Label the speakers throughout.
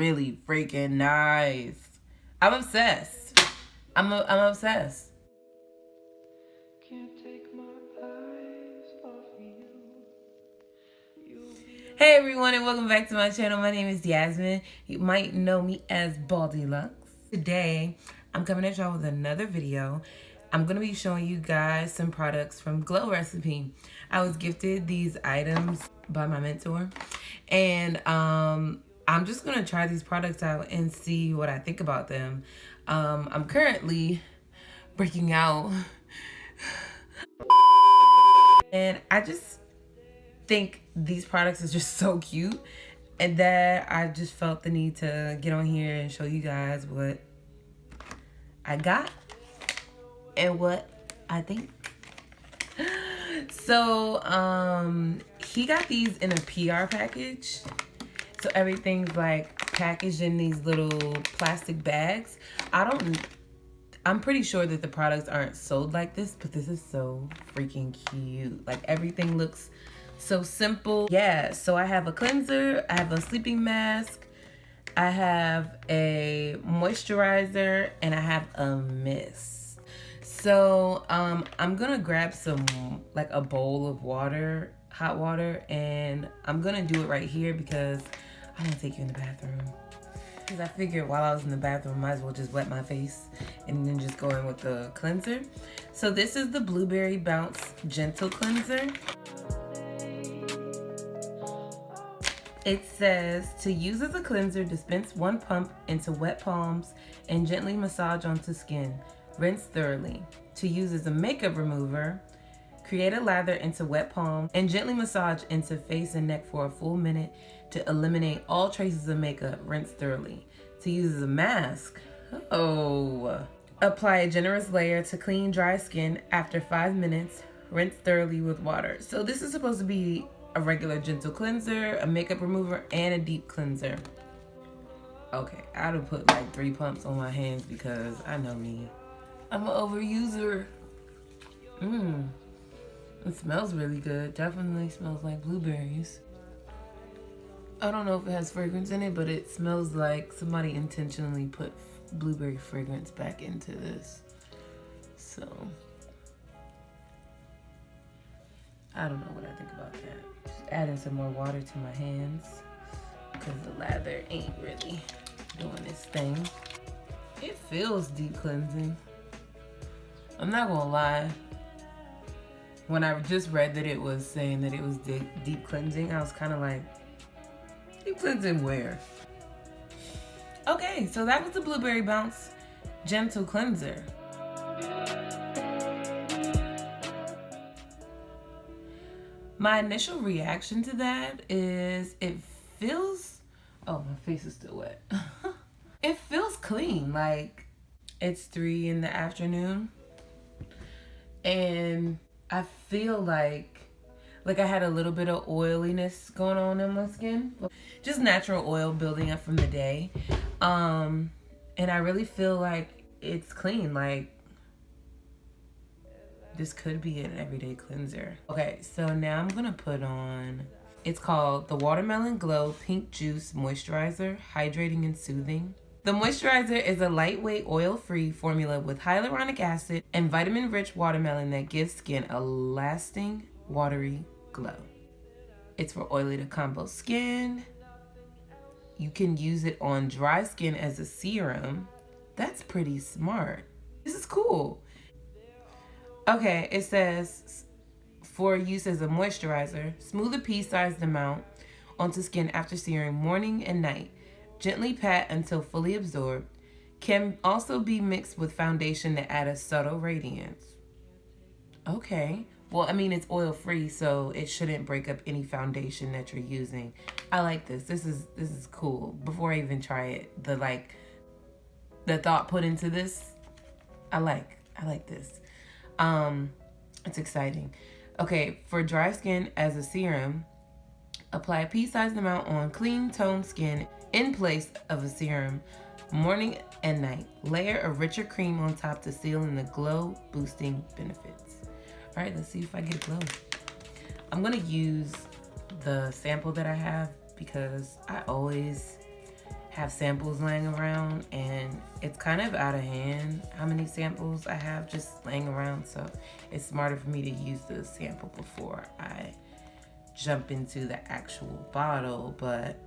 Speaker 1: really freaking nice. I'm obsessed. I'm obsessed. Can't take my eyes off you. Hey everyone, and welcome back to my channel. My name is Yasmin. You might know me as Baldy Lux. Today, I'm coming at y'all with another video. I'm going to be showing you guys some products from Glow Recipe. I was gifted these items by my mentor, and I'm just going to try these products out and see what I think about them. I'm currently breaking out, and I just think these products is just so cute, and that I just felt the need to get on here and show you guys what I got and what I think. So he got these in a PR package, so everything's like packaged in these little plastic bags. I'm pretty sure that the products aren't sold like this, but this is so freaking cute. Like, everything looks so simple. Yeah, so I have a cleanser, I have a sleeping mask, I have a moisturizer, and I have a mist. So I'm gonna grab some, like, a bowl of water, hot water, and I'm gonna do it right here because I want to take you in the bathroom. Because I figured while I was in the bathroom, I might as well just wet my face and then just go in with the cleanser. So this is the Blueberry Bounce Gentle Cleanser. It says, to use as a cleanser, dispense 1 pump into wet palms and gently massage onto skin. Rinse thoroughly. To use as a makeup remover, create a lather into wet palm and gently massage into face and neck for a full minute to eliminate all traces of makeup. Rinse thoroughly. To use as a mask, apply a generous layer to clean dry skin after 5 minutes. Rinse thoroughly with water. So this is supposed to be a regular gentle cleanser, a makeup remover, and a deep cleanser. Okay, I'd have put like 3 pumps on my hands because I know me. I'm an overuser. It smells really good. Definitely smells like blueberries. I don't know if it has fragrance in it, but it smells like somebody intentionally put blueberry fragrance back into this. So, I don't know what I think about that. Just adding some more water to my hands because the lather ain't really doing its thing. It feels deep cleansing. I'm not gonna lie. When I just read that it was saying that it was deep cleansing, I was kind of like, deep cleansing where? Okay, so that was the Blueberry Bounce Gentle Cleanser. My initial reaction to that is it feels, oh, my face is still wet. It feels clean, like it's 3 in the afternoon. And I feel like I had a little bit of oiliness going on in my skin. Just natural oil building up from the day. And I really feel like it's clean. Like, this could be an everyday cleanser. Okay, so now I'm gonna put on, it's called the Watermelon Glow Pink Juice Moisturizer, Hydrating and Soothing. The moisturizer is a lightweight, oil-free formula with hyaluronic acid and vitamin-rich watermelon that gives skin a lasting, watery glow. It's for oily to combo skin. You can use it on dry skin as a serum. That's pretty smart. This is cool. Okay, it says, for use as a moisturizer, smooth a pea-sized amount onto skin after serum morning and night. Gently pat until fully absorbed. Can also be mixed with foundation to add a subtle radiance. Okay. Well, I mean, it's oil-free, so it shouldn't break up any foundation that you're using. I like this. This is cool. Before I even try it, the thought put into this, I like this. It's exciting. Okay, for dry skin as a serum, apply a pea-sized amount on clean, toned skin in place of a serum, morning and night. Layer a richer cream on top to seal in the glow-boosting benefits. All right, let's see if I get a glow. I'm gonna use the sample that I have because I always have samples laying around, and it's kind of out of hand how many samples I have just laying around, so it's smarter for me to use the sample before I jump into the actual bottle. But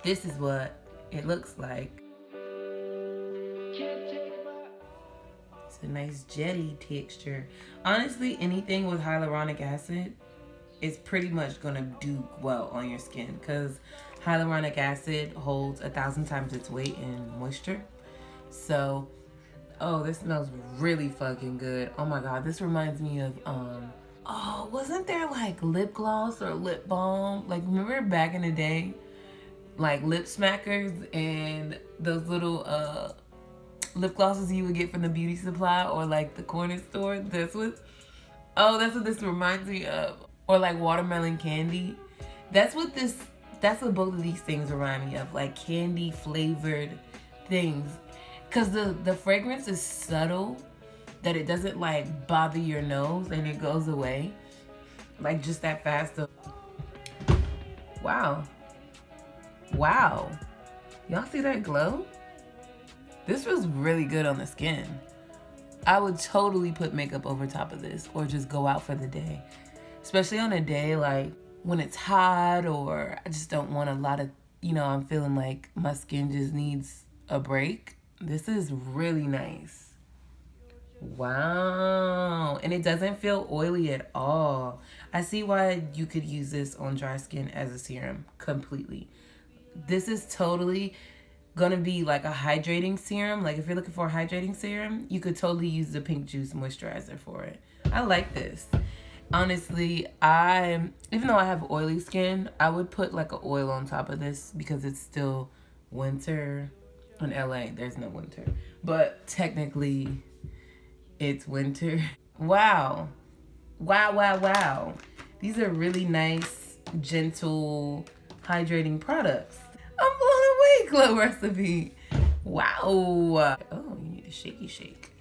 Speaker 1: this is what it looks like. It's a nice jelly texture. Honestly, anything with hyaluronic acid is pretty much gonna do well on your skin, because hyaluronic acid holds 1,000 times its weight in moisture. So, oh, this smells really fucking good. Oh my god, this reminds me of oh, wasn't there like lip gloss or lip balm? Like, remember back in the day, like lip smackers and those little lip glosses you would get from the beauty supply or like the corner store? That's what this reminds me of. Or like watermelon candy. That's what both of these things remind me of, like candy flavored things. Cause the fragrance is subtle, that it doesn't like bother your nose and it goes away. Like just that fast. Wow. Wow. Y'all see that glow? This feels really good on the skin. I would totally put makeup over top of this or just go out for the day. Especially on a day like when it's hot, or I just don't want a lot of, I'm feeling like my skin just needs a break. This is really nice. Wow. And it doesn't feel oily at all. I see why you could use this on dry skin as a serum completely. This is totally gonna be like a hydrating serum. Like if you're looking for a hydrating serum, you could totally use the pink juice moisturizer for it. I like this. Honestly, even though I have oily skin, I would put like an oil on top of this because it's still winter in LA. There's no winter, but technically it's winter. Wow. Wow, wow, wow. These are really nice, gentle, hydrating products. I'm blown away, Glow Recipe. Wow. Oh, you need a shaky shake.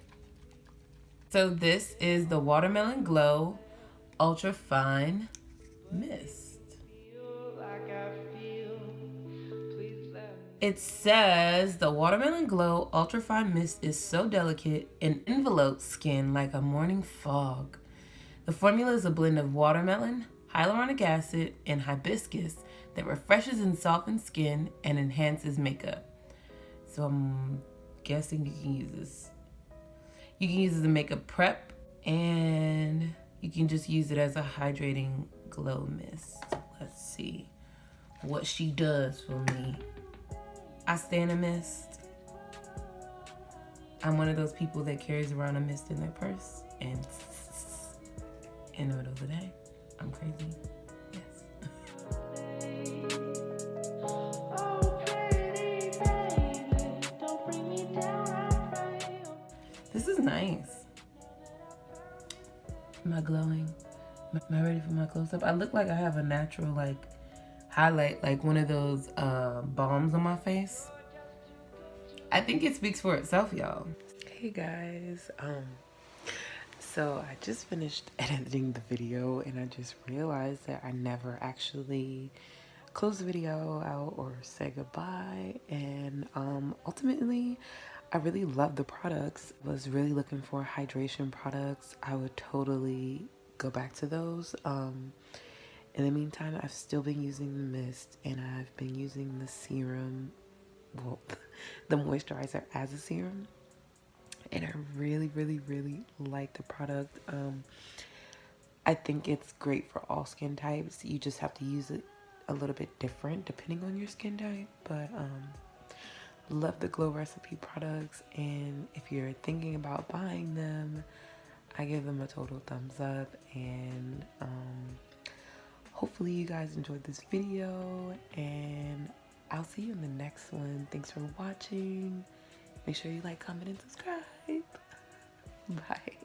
Speaker 1: So this is the Watermelon Glow Ultra Fine Mist. It says the Watermelon Glow Ultra Fine Mist is so delicate and envelopes skin like a morning fog. The formula is a blend of watermelon, hyaluronic acid, and hibiscus that refreshes and softens skin and enhances makeup. So I'm guessing you can use this. You can use it as a makeup prep, and you can just use it as a hydrating glow mist. Let's see what she does for me. I stand a mist. I'm one of those people that carries around a mist in their purse and in the middle of the day. I'm crazy. This is nice. Am I glowing? Am I ready for my close-up? I look like I have a natural like highlight, like one of those balms on my face. I think it speaks for itself, y'all. Hey guys, so I just finished editing the video and I just realized that I never actually closed the video out or say goodbye. And ultimately, I really love the products. I was really looking for hydration products. I would totally go back to those. In the meantime, I've still been using the mist and I've been using the serum, well, the moisturizer as a serum. And I really, really, really like the product. I think it's great for all skin types. You just have to use it a little bit different depending on your skin type. But love the Glow Recipe products, and if you're thinking about buying them, I give them a total thumbs up. And hopefully you guys enjoyed this video, and I'll see you in the next one. Thanks for watching. Make sure you like, comment, and subscribe. Bye.